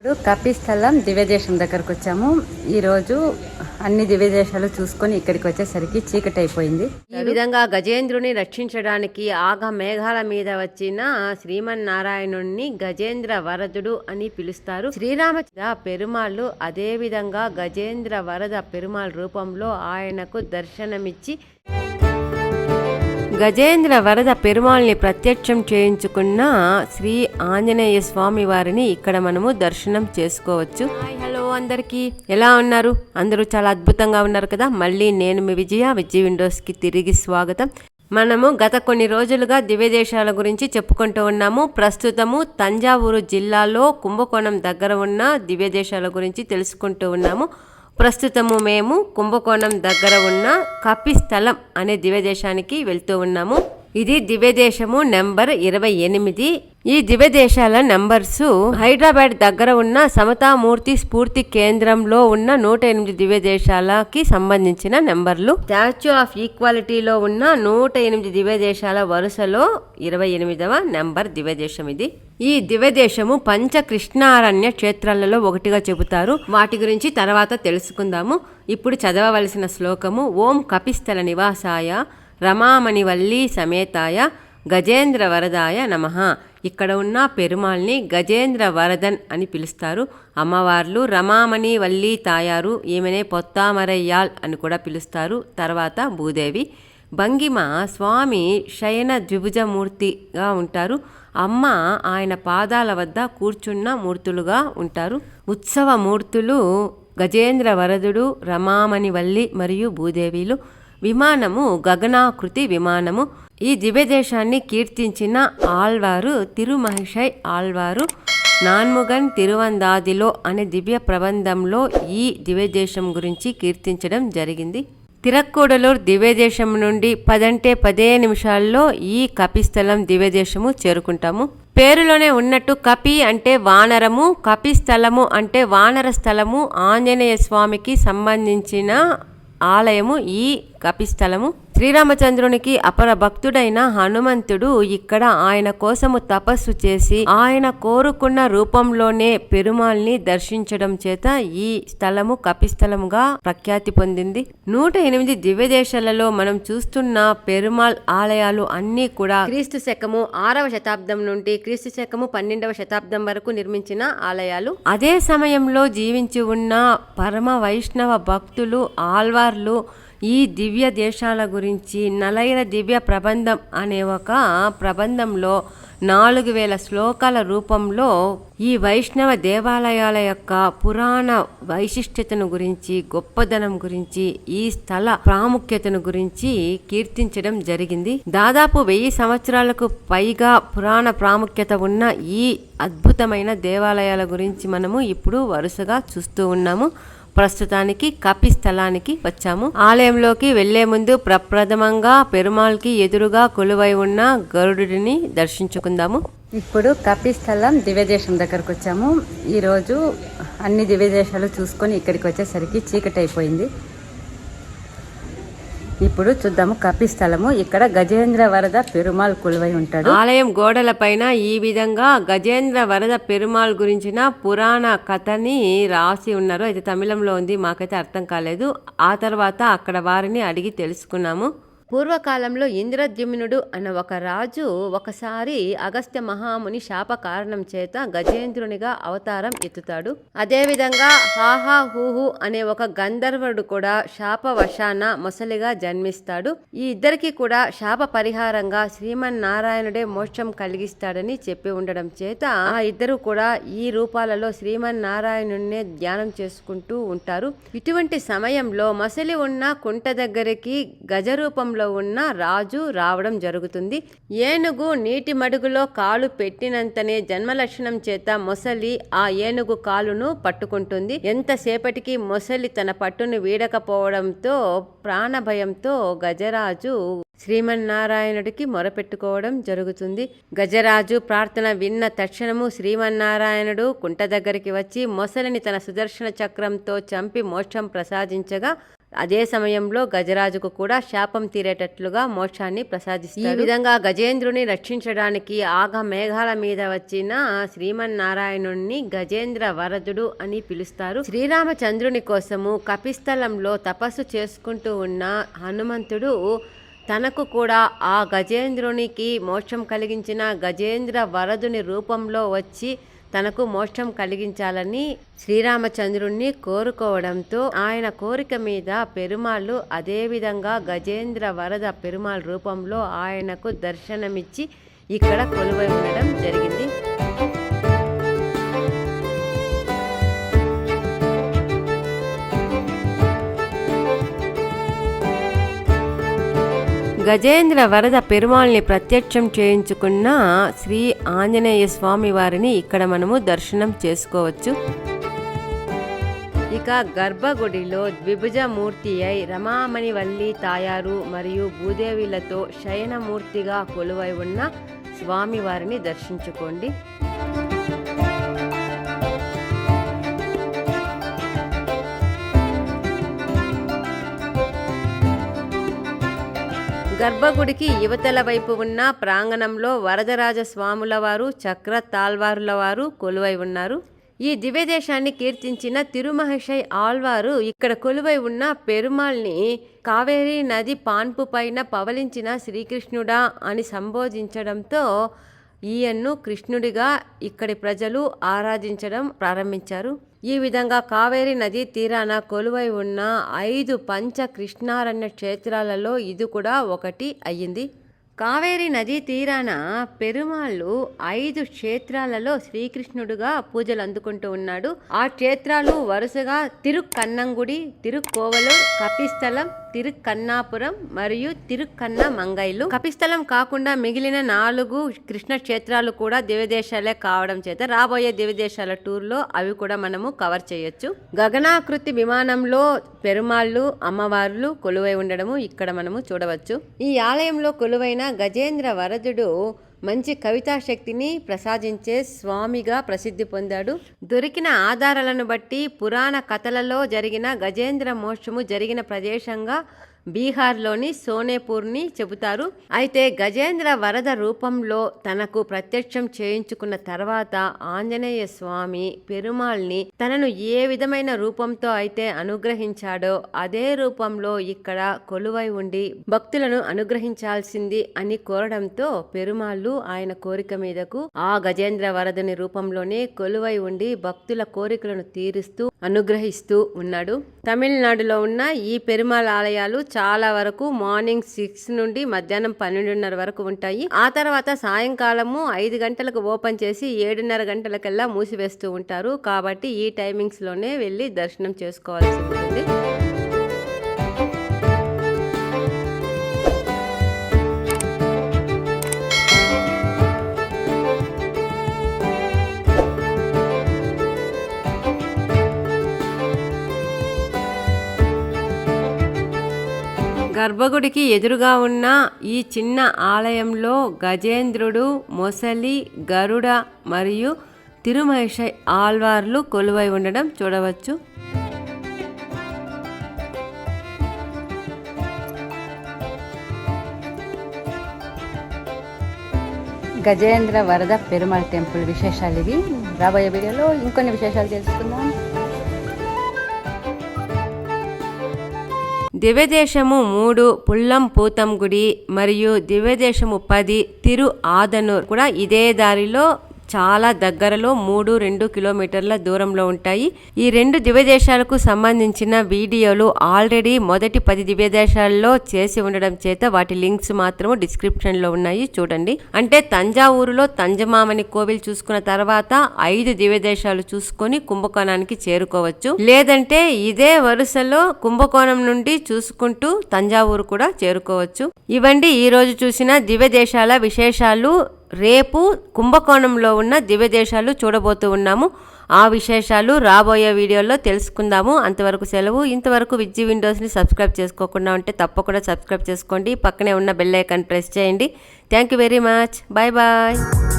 ఇప్పుడు కపిస్థలం దివ్యదేశం దగ్గరకు వచ్చాము. ఈరోజు అన్ని దివ్యదేశాలు చూసుకొని ఇక్కడికి వచ్చేసరికి చీకటి అయిపోయింది. ఈ విధంగా గజేంద్రుని రక్షించడానికి ఆగ మేఘాల మీద వచ్చిన శ్రీమన్నారాయణుణ్ణి గజేంద్ర వరదుడు అని పిలుస్తారు. శ్రీరామచంద్ర పెరుమాళ్ళు అదే విధంగా గజేంద్ర వరద పెరుమాళ్ రూపంలో ఆయనకు దర్శనమిచ్చి గజేంద్ర వరద పెరుమాల్ని ప్రత్యక్షం చేయించుకున్న శ్రీ ఆంజనేయ స్వామి వారిని ఇక్కడ మనము దర్శనం చేసుకోవచ్చు. హలో అందరికీ, ఎలా ఉన్నారు? అందరూ చాలా అద్భుతంగా ఉన్నారు కదా. మళ్ళీ నేను మీ విజయ విండోస్కి తిరిగి స్వాగతం. మనము గత కొన్ని రోజులుగా దివ్యదేశాల గురించి చెప్పుకుంటూ ఉన్నాము. ప్రస్తుతము తంజావూరు జిల్లాలో కుంభకోణం దగ్గర ఉన్న దివ్యదేశాల గురించి తెలుసుకుంటూ ఉన్నాము. ప్రస్తుతము మేము కుంభకోణం దగ్గర ఉన్న కపిస్థలం అనే దివ్యదేశానికి వెళ్తూ ఉన్నాము. ఇది దివ్యదేశము నెంబర్ 28. ఈ దివ్యదేశాల నంబర్స్ హైదరాబాద్ దగ్గర ఉన్న సమతామూర్తి స్ఫూర్తి కేంద్రంలో ఉన్న 108 దివ్యదేశాలకి సంబంధించిన నెంబర్లు. స్టాచ్యూ ఆఫ్ ఈక్వాలిటీలో ఉన్న 108 దివ్యదేశాల వరుసలో 28వ నెంబర్ దివ్యదేశం ఇది. ఈ దివ్యదేశము పంచకృష్ణారణ్య క్షేత్రాలలో ఒకటిగా చెబుతారు. వాటి గురించి తర్వాత తెలుసుకుందాము. ఇప్పుడు చదవవలసిన శ్లోకము: ఓం కపిస్థల నివాసాయ రమామణి వల్లి సమేతాయ గజేంద్ర వరదాయ నమః. ఇక్కడ ఉన్న పెరుమాల్ని గజేంద్ర వరదన్ అని పిలుస్తారు. అమ్మవార్లు రమామణి వల్లి తాయారు, ఈమెనే పొత్తామరయ్యాల్ అని కూడా పిలుస్తారు. తర్వాత భూదేవి. భంగిమ స్వామి శయన ద్విభుజమూర్తిగా ఉంటారు. అమ్మ ఆయన పాదాల వద్ద కూర్చున్న మూర్తులుగా ఉంటారు. ఉత్సవ మూర్తులు గజేంద్ర వరదుడు, రమామణి వల్లి మరియు భూదేవిలు. విమానము గగనాకృతి విమానము. ఈ దివ్యదేశాన్ని కీర్తించిన ఆళ్వారు తిరుమహిషై ఆళ్వారు నాన్ముగన్ తిరువందాదిలో అనే దివ్య ప్రబంధంలో ఈ దివ్యదేశం గురించి కీర్తించడం జరిగింది. తిరక్కూడలూరు దివ్యదేశం నుండి 10 నిమిషాల్లో ఈ కపిస్థలం దివ్యదేశము చేరుకుంటాము. పేరులోనే ఉన్నట్టు కపి అంటే వానరము, కపిస్థలము అంటే వానర స్థలము. ఆంజనేయ స్వామికి సంబంధించిన ఆలయము ఈ కపిస్థలము. శ్రీరామచంద్రునికి అపర భక్తుడైన హనుమంతుడు ఇక్కడ ఆయన కోసము తపస్సు చేసి ఆయన కోరుకున్న రూపంలోనే పెరుమాల్ని దర్శించడం చేత ఈ స్థలము కపిస్థలముగా ప్రఖ్యాతి పొందింది. 108 దివ్యదేశాలలో మనం చూస్తున్న పెరుమాళ్ ఆలయాలు అన్నీ కూడా క్రీస్తు శకము 6వ శతాబ్దం నుండి క్రీస్తు శకము 12వ శతాబ్దం వరకు నిర్మించిన ఆలయాలు. అదే సమయంలో జీవించి ఉన్న పరమ వైష్ణవ భక్తులు ఆళ్వార్లు ఈ దివ్య దేశాల గురించి నలైర దివ్య ప్రబంధం అనే ఒక ప్రబంధంలో 4000 శ్లోకాల రూపంలో ఈ వైష్ణవ దేవాలయాల యొక్క పురాణ వైశిష్ట్యతను గురించి, గొప్పదనం గురించి, ఈ స్థల ప్రాముఖ్యతను గురించి కీర్తించడం జరిగింది. దాదాపు 1000 సంవత్సరాలకు పైగా పురాణ ప్రాముఖ్యత ఉన్న ఈ అద్భుతమైన దేవాలయాల గురించి మనము ఇప్పుడు వరుసగా చూస్తూ ఉన్నాము. ప్రస్తుతానికి కపిస్థలానికి వచ్చాము. ఆలయంలోకి వెళ్లే ముందు ప్రప్రథమంగా పెరుమాల్కి ఎదురుగా కొలువై ఉన్న గరుడుని దర్శించుకుందాము. ఇప్పుడు కపిస్థలం దివ్యదేశం దగ్గరకు వచ్చాము. ఈరోజు అన్ని దివ్యదేశాలు చూసుకొని ఇక్కడికి వచ్చేసరికి చీకటి అయిపోయింది. ఇప్పుడు చూద్దాము కపిస్థలము. ఇక్కడ గజేంద్ర వరద పెరుమాళ్ కొలువై ఉంటాడు. ఆలయం గోడల పైన ఈ విధంగా గజేంద్ర వరద పెరుమాళ్ గురించిన పురాణ కథని రాసి ఉన్నారు. అయితే తమిళంలో ఉంది, మాకైతే అర్థం కాలేదు. ఆ తర్వాత అక్కడ వారిని అడిగి తెలుసుకున్నాము. పూర్వకాలంలో ఇంద్రద్యుమ్నుడు అన్న ఒక రాజు ఒకసారి అగస్త్య మహాముని శాప కారణం చేత గజేంద్రునిగా అవతారం ఎత్తుతాడు. అదేవిధంగా హాహా హూహు అనే ఒక గంధర్వుడు కూడా శాపవశాన మొసలిగా జన్మిస్తాడు. ఈ ఇద్దరికి కూడా శాప పరిహారంగా శ్రీమన్నారాయణుడే మోక్షం కలిగిస్తాడని చెప్పి ఉండడం చేత ఆ ఇద్దరు కూడా ఈ రూపాలలో శ్రీమన్నారాయణున్నే ధ్యానం చేసుకుంటూ ఉంటారు. ఇటువంటి సమయంలో మొసలి ఉన్న కుంట దగ్గరికి గజ రూపంలో ఉన్న రాజు రావడం జరుగుతుంది. ఏనుగు నీటి మడుగులో కాలు పెట్టినంతనే జన్మలక్షణం చేత మొసలి ఆ ఏనుగు కాలును పట్టుకుంటుంది. ఎంతసేపటికి మొసలి తన పట్టును వీడకపోవడంతో ప్రాణభయంతో గజరాజు శ్రీమన్నారాయణుడికి మొరపెట్టుకోవడం జరుగుతుంది. గజరాజు ప్రార్థన విన్న తక్షణము శ్రీమన్నారాయణుడు కుంట దగ్గరికి వచ్చి మొసలిని తన సుదర్శన చక్రంతో చంపి మోక్షం ప్రసాదించగా అదే సమయంలో గజరాజుకు కూడా శాపం తీరేటట్లుగా మోక్షాన్ని ప్రసాదిస్తాడు. ఈ విధంగా గజేంద్రుని రక్షించడానికి ఆగ మేఘాల మీద వచ్చిన శ్రీమన్నారాయణుణ్ణి గజేంద్ర వరదుడు అని పిలుస్తారు. శ్రీరామచంద్రుని కోసము కపిస్థలంలో తపస్సు చేసుకుంటూ ఉన్న హనుమంతుడు తనకు కూడా ఆ గజేంద్రునికి మోక్షం కలిగించిన గజేంద్ర వరదుని రూపంలో వచ్చి తనకు మోక్షం కలిగించాలని శ్రీరామచంద్రుణ్ణి కోరుకోవడంతో ఆయన కోరిక మీద పెరుమాళ్ళు అదేవిధంగా గజేంద్ర వరద పెరుమాళ్ రూపంలో ఆయనకు దర్శనమిచ్చి ఇక్కడ కొలువై ఉండడం జరిగింది. గజేంద్ర వరద పెరుమాళ్ళని ప్రత్యక్షం చేయించుకున్న శ్రీ ఆంజనేయ స్వామి వారిని ఇక్కడ మనము దర్శనం చేసుకోవచ్చు. ఇక గర్భగుడిలో ద్విభుజమూర్తి అయి రమామణి వల్లి తాయారు మరియు భూదేవిలతో శయనమూర్తిగా కొలువై ఉన్న స్వామి వారిని దర్శించుకోండి. గర్భగుడికి యువతల వైపు ఉన్న ప్రాంగణంలో వరదరాజ స్వాముల వారు చక్ర తాల్వారుల వారు కొలువై ఉన్నారు. ఈ దివ్యదేశాన్ని కీర్తించిన తిరుమహేషై ఆళ్వారు ఇక్కడ కొలువై ఉన్న పెరుమాల్ని కావేరీ నది పాన్పు పైన పవలించిన శ్రీకృష్ణుడా అని సంబోధించడంతో ఈయన్ను కృష్ణుడిగా ఇక్కడి ప్రజలు ఆరాధించడం ప్రారంభించారు. ఈ విధంగా కావేరీ నదీ తీరాన కొలువై ఉన్న 5 పంచ కృష్ణారణ్య క్షేత్రాలలో ఇది కూడా ఒకటి అయ్యింది. కావేరీ నదీ తీరాన పెరుమాళ్ళు 5 క్షేత్రాలలో శ్రీకృష్ణుడుగా పూజలు అందుకుంటూ ఉన్నాడు. ఆ క్షేత్రాలు వరుసగా తిరుక్కన్నంగుడి, తిరుక్కోవలూర్, కపిస్థలం, తిరుక్కన్నాపురం మరియు తిరుక్కన్నమంగైలు. కపిస్థలం కాకుండా మిగిలిన 4 కృష్ణ క్షేత్రాలు కూడా దివ్యదేశాలే కావడం చేత రాబోయే దివ్యదేశాల టూర్లో అవి కూడా మనము కవర్ చేయొచ్చు. గగనాకృతి విమానంలో పెరుమాళ్ళు అమ్మవార్లు కొలువై ఉండడము ఇక్కడ మనము చూడవచ్చు. ఈ ఆలయంలో కొలువైన గజేంద్ర వరదుడు మంచి కవితా శక్తిని ప్రసాదించే స్వామిగా ప్రసిద్ధి పొందాడు. దొరికిన ఆధారాలను బట్టి పురాణ కథలలో జరిగిన గజేంద్ర మోక్షము జరిగిన ప్రదేశంగా బీహార్లోని సోనేపూర్ని చెబుతారు. అయితే గజేంద్ర వరద రూపంలో తనకు ప్రత్యక్షం చేయించుకున్న తర్వాత ఆంజనేయ స్వామి పెరుమాల్ని తనను ఏ విధమైన రూపంతో అయితే అనుగ్రహించాడో అదే రూపంలో ఇక్కడ కొలువై ఉండి భక్తులను అనుగ్రహించాల్సింది అని కోరడంతో పెరుమాళ్ళు ఆయన కోరిక మీదకు ఆ గజేంద్ర వరదని రూపంలోనే కొలువై ఉండి భక్తుల కోరికలను తీరుస్తూ అనుగ్రహిస్తూ ఉన్నాడు. తమిళనాడులో ఉన్న ఈ పెరుమాళ్ ఆలయాలు చాలా వరకు మార్నింగ్ 6 నుండి మధ్యాహ్నం 12:30 వరకు ఉంటాయి. ఆ తర్వాత సాయంకాలము 5 గంటలకు ఓపెన్ చేసి 7:30 గంటలకల్లా మూసివేస్తూ ఉంటారు. కాబట్టి ఈ టైమింగ్స్ లోనే వెళ్ళి దర్శనం చేసుకోవాల్సి ఉంటుంది. గర్భగుడికి ఎదురుగా ఉన్న ఈ చిన్న ఆలయంలో గజేంద్రుడు, మొసలి, గరుడ మరియు తిరుమహేషై ఆళ్వార్లు కొలువై ఉండడం చూడవచ్చు. గజేంద్ర వరద పెరుమాళ్ టెంపుల్ విశేషాలు ఇవి. రాబోయే వీడియోలో ఇంకొన్ని విశేషాలు తెలుసుకుందాం. దివ్యదేశము 3 పుల్లం పూతం గుడి మరియు దివ్యదేశము 10 తిరు ఆదనూర్ కూడా ఇదే దారిలో చాలా దగ్గరలో 3-2 కిలోమీటర్ల దూరంలో ఉంటాయి. ఈ 2 దివ్యదేశాలకు సంబంధించిన వీడియోలు ఆల్రెడీ మొదటి 10 దివ్యదేశాల్లో చేసి ఉండడం చేత వాటి లింక్స్ మాత్రము డిస్క్రిప్షన్ లో ఉన్నాయి, చూడండి. అంటే తంజావూరులో తంజమామని కోవిల్ చూసుకున్న తర్వాత 5 దివ్యదేశాలు చూసుకొని కుంభకోణానికి చేరుకోవచ్చు. లేదంటే ఇదే వరుసలో కుంభకోణం నుండి చూసుకుంటూ తంజావూరు కూడా చేరుకోవచ్చు. ఇవండి ఈ రోజు చూసిన దివ్యదేశాల విశేషాలు. రేపు కుంభకోణంలో ఉన్న దివ్య దేశాలు చూడబోతూ ఉన్నాము. ఆ విశేషాలు రాబోయే వీడియోలో తెలుసుకుందాము. అంతవరకు సెలవు. ఇంతవరకు విజ్జి విండోస్ని సబ్స్క్రైబ్ చేసుకోకుండా ఉంటే తప్పకుండా సబ్స్క్రైబ్ చేసుకోండి. పక్కనే ఉన్న బెల్ ఐకాన్ ప్రెస్ చేయండి. Thank you very much. Bye bye.